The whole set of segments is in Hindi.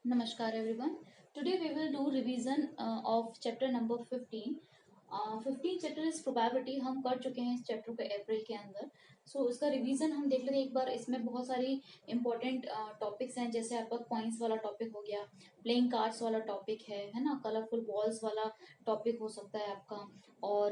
Namaskar everyone. Today we will do revision of chapter number 15. 15 chapter इस प्रोबेबिलिटी हम कर चुके हैं इस चैप्टर को अप्रैल के अंदर. उसका रिवीजन हम देख लेते हैं एक बार. इसमें बहुत सारी इंपॉर्टेंट टॉपिक्स हैं, जैसे आपका कॉइन्स वाला टॉपिक हो गया, प्लेइंग कार्ड्स वाला टॉपिक है ना, कलरफुल बॉल्स वाला टॉपिक हो सकता है आपका, और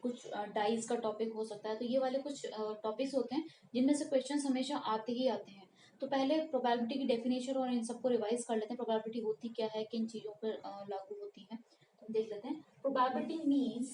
कुछ डाइस का टॉपिक हो सकता है. तो ये वाले कुछ टॉपिक्स होते हैं जिनमें से क्वेश्चंस हमेशा आते ही आते हैं. तो पहले प्रोबेबिलिटी की डेफिनेशन और इन सबको रिवाइज कर लेते हैं. प्रोबेबिलिटी होती क्या है, किन चीजों पर लागू होती है, तो देख लेते हैं. Probability means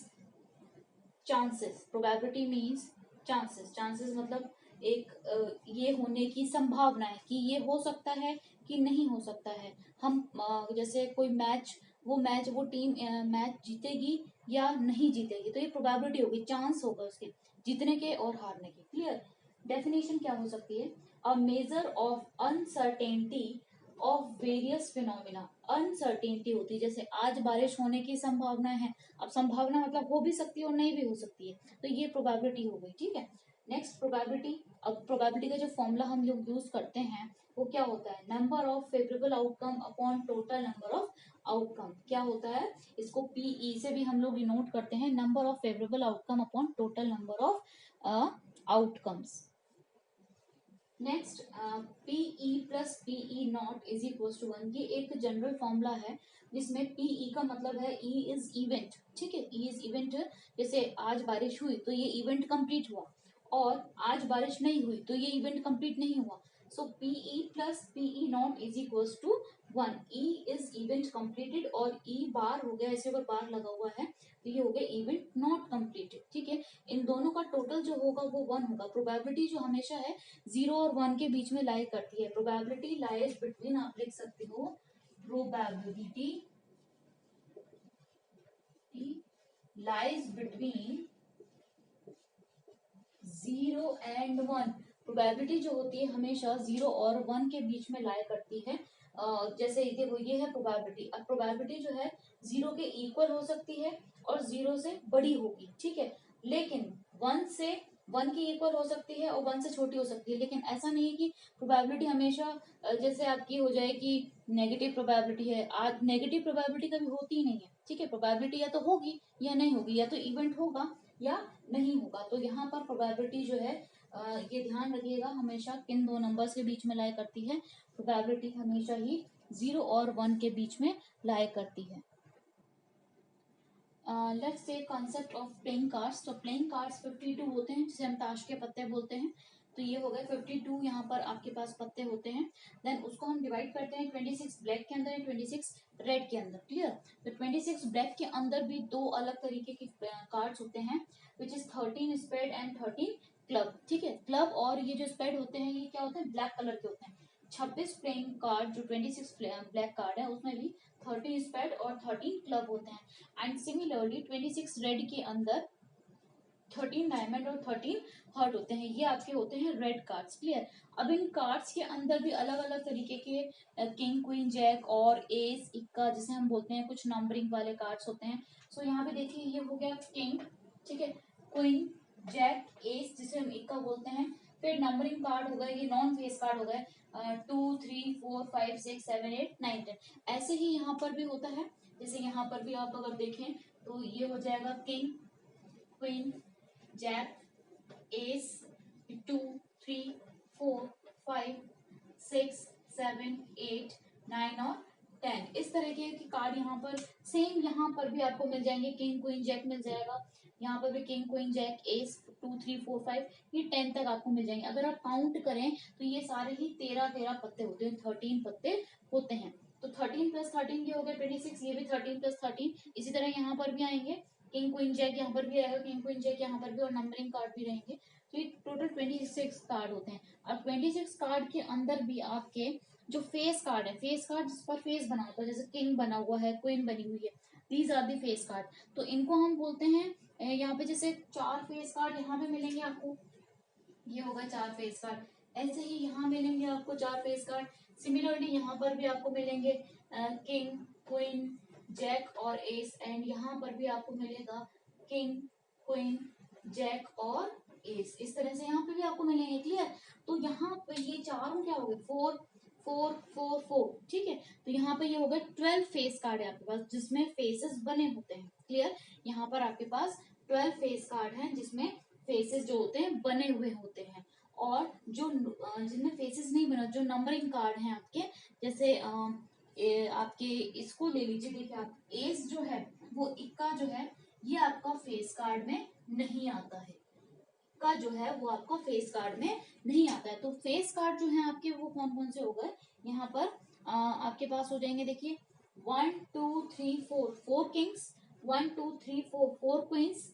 chances. Probability means chances. Chances मतलब एक ये होने की संभावना है कि ये हो सकता है कि नहीं हो सकता है. हम जैसे कोई मैच, वो टीम मैच जीतेगी या नहीं जीतेगी, तो ये प्रोबेबिलिटी होगी, चांस होगा उसके जीतने के और हारने के. क्लियर. डेफिनेशन क्या हो सकती है? A measure of uncertainty of various phenomena. Uncertainty होती है, जैसे आज बारिश होने की संभावना है. अब संभावना मतलब हो भी सकती है और नहीं भी हो सकती है, तो ये प्रोबेबिलिटी हो गई. ठीक है. Next probability. अब प्रोबेबिलिटी का जो फॉर्मूला हम लोग यूज करते हैं वो क्या होता है? Number of favourable outcome upon total number of outcome. क्या होता है? इसको पीई से भी हम लोग डिनोट करते हैं, number of favourable outcome upon total number of outcomes. Next, P E plus PE not is equal to 1. ये एक जनरल फॉर्मूला है जिसमें पीई का मतलब है ई इज इवेंट. ठीक है, ई इज इवेंट. जैसे आज बारिश हुई तो ये इवेंट कंप्लीट हुआ, और आज बारिश नहीं हुई तो ये इवेंट कंप्लीट नहीं हुआ. So PE plus PE not is equal to 1. E is event completed और ई बार हो गया, इसके ऊपर बार लगा हुआ है, तो ये हो गया इवेंट नॉट कंप्लीटेड. ठीक है. इन दोनों का टोटल जो होगा वो 1 होगा. प्रोबेबिलिटी जो हमेशा है 0 और 1 के बीच में लाई करती है. प्रोबेबिलिटी लाइज बिटवीन, आप लिख सकते हो, probability lies between 0 and 1. Probability जो होती है हमेशा 0 और 1 के बीच में लाया करती है. जैसे देखो, ये है प्रोबेबिलिटी. अब प्रोबेबिलिटी जो है 0 के इक्वल हो सकती है और 0 से बड़ी होगी. ठीक है. लेकिन 1 की इक्वल हो सकती है और 1 से छोटी हो सकती है. लेकिन ऐसा नहीं है कि प्रोबेबिलिटी हमेशा जैसे आपकी हो जाए कि नेगेटिव प्रोबेबिलिटी है. आज नेगेटिव प्रोबेबिलिटी कभी होती ही नहीं है. ठीक है. प्रोबेबिलिटी या तो होगी या नहीं होगी, या तो इवेंट होगा या नहीं होगा. तो यहाँ पर प्रोबेबिलिटी जो है ये ध्यान रखिएगा, हमेशा किन दो नंबर्स के बीच में लाई करती है? प्रोबेबिलिटी हमेशा ही 0 और 1 के बीच में लाई करती है. Let's say concept of playing cards. तो प्लेइंग कार्ड्स 52 होते हैं, जिसे हम ताश के पत्ते बोलते हैं. तो ये हो गए 52 यहाँ पर आपके पास पत्ते होते हैं. देन उसको हम डिवाइड करते हैं 26 ब्लैक के अंदर एंड 26 रेड के अंदर. क्लियर. तो 26 ब्लैक के अंदर भी दो अलग तरीके के कार्ड्स होते हैं, which is 13 spade and 13 club. ठीक है. क्लब और ये जो स्पेड होते हैं ये क्या होते हैं? ब्लैक कलर के होते हैं. 26 प्लेइंग कार्ड जो 26 ब्लैक कार्ड है उसमें भी 13 स्पेड और 13 क्लब होते हैं. एंड सिमिलरली 26 रेड के अंदर 13 डायमंड और 13 हर्ट होते हैं. ये आपके होते हैं रेड कार्ड्स. क्लियर. अब इन कार्ड्स के अंदर भी अलग अलग तरीके के किंग क्वीन जैक और एस इक्का, जिसे हम बोलते हैं, कुछ नंबरिंग वाले कार्ड्स होते हैं. यहाँ पे देखिए, ये हो गया किंग. ठीक है. क्वीन जैक एस, जिसे हम इक्का बोलते हैं. फिर नंबरिंग कार्ड हो गए, ये नॉन फेस कार्ड हो गए, 2 3 4 5 6 7 8 9 10. ऐसे ही यहाँ पर भी होता है. जैसे यहाँ पर भी आप अगर देखें तो ये हो जाएगा किंग क्वीन जैक एस 2 3 4 5 6 7 8 9 और 10. इस तरह के कार्ड यहाँ पर सेम यहाँ पर भी आपको मिल जाएंगे. किंग क्वीन जैक मिल जाएगा, यहाँ पर भी किंग क्वीन जैक एस 2 3 4 5, ये 10 तक आपको मिल जाएंगे. अगर आप काउंट करें तो ये सारे ही 13 पत्ते होते हैं, 13 पत्ते होते हैं. तो 13 प्लस 13 ये हो गया 26. ये भी 13 प्लस 13. इसी तरह यहाँ पर भी आएंगे, किंग क्वीन जैक यहाँ पर भी आएगा, किंग क्वीन जैक यहाँ पर भी, और नंबरिंग कार्ड भी रहेंगे. तो ये टोटल 26 कार्ड होते हैं. और 26 कार्ड के अंदर भी आपके जो फेस कार्ड है, फेस कार्ड जिस पर फेस बना होता है, जैसे किंग बना हुआ है, क्वीन बनी हुई है, these are the face card. तो इनको हम बोलते हैं, यहाँ पे जैसे 4 फेस कार्ड यहाँ पे मिलेंगे आपको, ये होगा 4 फेस कार्ड. ऐसे ही यहाँ मिलेंगे आपको 4 फेस कार्ड. सिमिलरली यहाँ पर भी आपको मिलेंगे किंग क्वीन जैक और एस, एंड यहाँ पर भी आपको मिलेगा किंग क्वीन जैक और एस. इस तरह से यहाँ पे भी आपको मिलेंगे. क्लियर. तो यहाँ पे ये चारों क्या हो गए? 4 4 4, ठीक है। तो यहाँ पे ये हो गए 12 फेस कार्ड है आपके पास जिसमें फेसेस बने होते हैं। क्लियर, यहाँ पर आपके पास 12 फेस कार्ड हैं जिसमें फेसेस जो होते हैं बने हुए होते हैं। और जो जिनमें फेसेस नहीं बना, जो नंबरिंग कार्ड हैं आपके, जैसे आपके इसको ले लीजिए। देखिए आप एस जो है वो इक्का जो है ये आपका फेस कार्ड में नहीं आता है, का जो है वो आपको फेस कार्ड में नहीं आता है। तो फेस कार्ड जो है आपके वो कौन कौन से हो गए यहाँ पर आपके पास हो जाएंगे। देखिए 1 2 3 4, 4 किंग्स, 1 2 3 4, 4 क्वींस,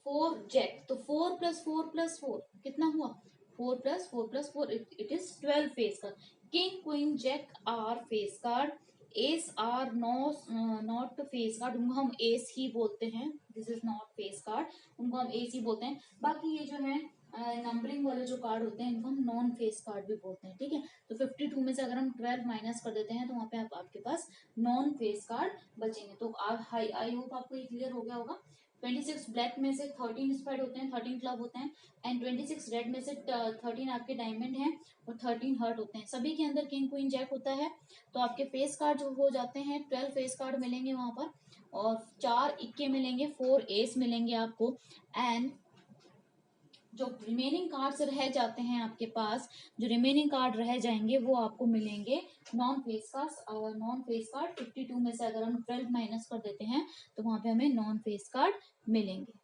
4 जैक। तो 4 प्लस 4 प्लस 4 कितना हुआ, 4 plus 4 plus 4, it is 12 face card. King queen jack are face card, ace are not face card, उनको हम एस ही बोलते हैं, this is not face card, उनको हम एस ही बोलते हैं। बाकी ये जो है नंबरिंग वाले जो कार्ड होते हैं इनको हम नॉन फेस कार्ड भी बोलते हैं, ठीक है। तो 52 में से अगर हम 12 माइनस कर देते हैं तो वहाँ पे आपके पास नॉन फेस कार्ड बचेंगे। तो आई होप आपको ये क्लियर हो गया होगा। 26 ब्लैक में से 13 स्पेड होते हैं, 13 क्लब होते हैं, एंड 26 रेड में से 13 आपके डायमंड हैं और 13 हर्ट होते हैं। सभी के अंदर किंग क्वीन जैक होता है। तो आपके फेस कार्ड जो हो जाते हैं 12 फेस कार्ड मिलेंगे वहां पर, और 4 इक्के मिलेंगे, 4 एस मिलेंगे आपको, एंड जो रिमेनिंग कार्ड्स रह जाते हैं आपके पास, जो रिमेनिंग कार्ड रह जाएंगे वो आपको मिलेंगे नॉन फेस कार्ड। और नॉन फेस कार्ड 52 में से अगर हम 12 माइनस कर देते हैं तो वहां पे हमें नॉन फेस कार्ड मिलेंगे।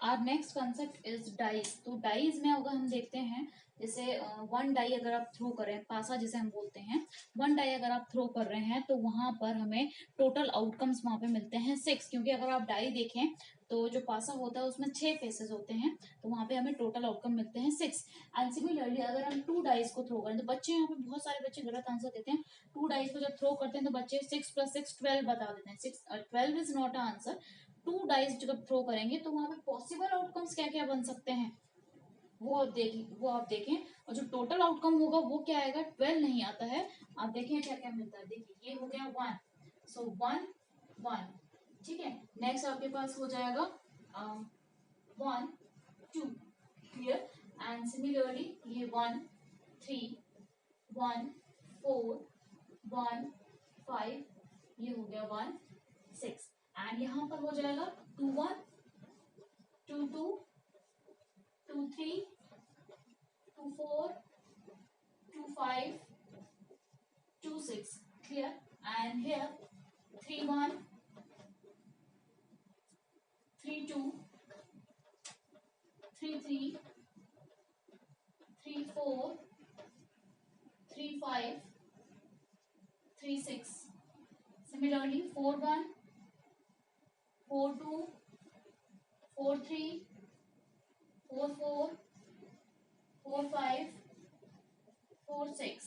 Our next concept is dice. तो डाइस में अगर हम देखते हैं, जैसे 1 डाई अगर आप थ्रो कर रहे हैं, पासा जिसे हम बोलते हैं, 1 डाई अगर आप थ्रो कर रहे हैं तो वहां पर हमें टोटल आउटकम्स वहां पे मिलते हैं 6, क्योंकि अगर आप डाई देखें तो जो पासा होता है उसमें 6 फेसेस होते हैं, तो वहां पे हमें टोटल आउटकम मिलते हैं 6। एंड सिमिलरली अगर हम 2 डाइस को थ्रो करें, तो बच्चे यहाँ पे बहुत सारे बच्चे गलत आंसर देते हैं। 2 डाइस को जब थ्रो करते हैं तो बच्चे 6 प्लस 6 12 बता देते हैं। 12 इज नॉट आंसर। 2 डाइस जब थ्रो करेंगे तो वहां पे पॉसिबल आउटकम्स क्या क्या बन सकते हैं वो आप देखें, और जो टोटल आउटकम होगा वो क्या आएगा, 12 नहीं आता है। आप देखें क्या क्या मिलता है। देखिए ये हो गया 1, सो 1 1, ठीक है। नेक्स्ट आपके पास हो जाएगा 1 2, क्लियर। एंड सिमिलरली ये 1 3 1 4 1 5, ये हो गया 1 6, एंड यहाँ पर हो जाएगा 2 1 2 2 2 3 2 4 2 5 2 6, clear. And here 3 1 3 2 3 3 3 4 3 5 3 6. Similarly 4 1 4 2 4 3 4 4 4 5 4 6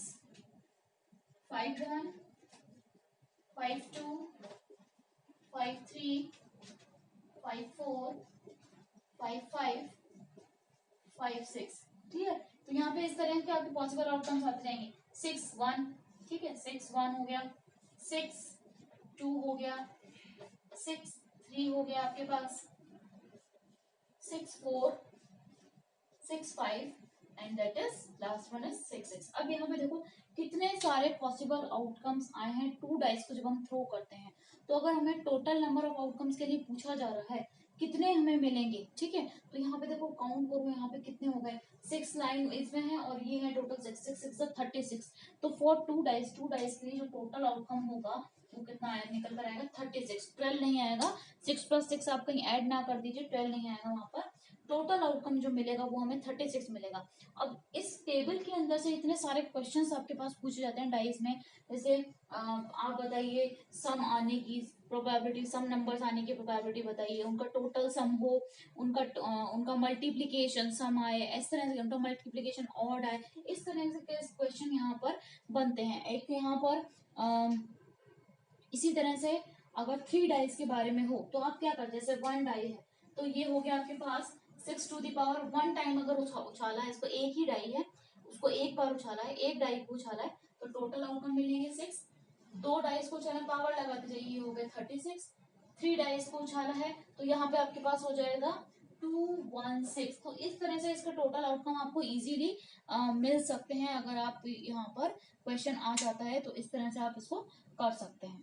5 1 5 2 5 3 5 4 5 5 5 6, clear. तो यहाँ पे इस तरह के आपके पॉसिबल आउटकम्स आते जाएंगे। 6 1, ठीक है, 6 1 हो गया, 6 2 हो गया, 6 3 हो गया आपके पास, 6 4 6 5, and that is last one is 6 6। अब यहाँ पे देखो कितने सारे पॉसिबल आउटकम्स आए हैं 2 डाइस को जब हम थ्रो करते हैं। तो अगर हमें टोटल नंबर ऑफ आउटकम्स के लिए पूछा जा रहा है कितने हमें मिलेंगे, ठीक है, तो यहाँ पे देखो काउंट करो, यहाँ पे कितने हो गए, 6 लाइन इसमें है और ये है टोटल 6 6 6 36। तो फॉर 2 डाइस के लिए जो टोटल आउटकम होगा वो कितना आया, निकल कर आएगा 36। 12 नहीं आएगा, 6 प्लस 6 आप कहीं ऐड ना कर दीजिए, 12 नहीं आएगा वहां पर। टोटल आउटकम जो मिलेगा वो हमें 36 मिलेगा। अब इस टेबल के अंदर से इतने सारे क्वेश्चंस आपके पास पूछे जाते हैं डाइस में, जैसे आप बताइए सम आने की प्रोबेबिलिटी, सम नंबर्स आने की प्रोबेबिलिटी बताइए, उनका टोटल सम हो, उनका मल्टीप्लीकेशन सम आए, इस तरह से उनका मल्टीप्लीकेशन ऑड आए, इस तरह से क्वेश्चन यहाँ पर बनते हैं। एक यहाँ पर इसी तरह से अगर 3 डाइस के बारे में हो तो आप क्या करते हैं, जैसे 1 डाई है तो ये हो गया आपके पास 6 टू द पावर 1 टाइम अगर उछाला है, इसको एक ही डाई है, उसको एक बार उछाला है, एक डाई को उछाला है, तो टोटल आउटकम मिलेंगे 6। 2 डाइस को उछाला, पावर लगाते जाइए, ये हो गया 36। 3 डाइस को उछाला है तो यहाँ पे आपके पास हो जाएगा 216। तो इस तरह से इसका टोटल आउटकम आपको इजीली मिल सकते हैं। अगर आप यहाँ पर क्वेश्चन आ जाता है तो इस तरह से आप इसको कर सकते हैं।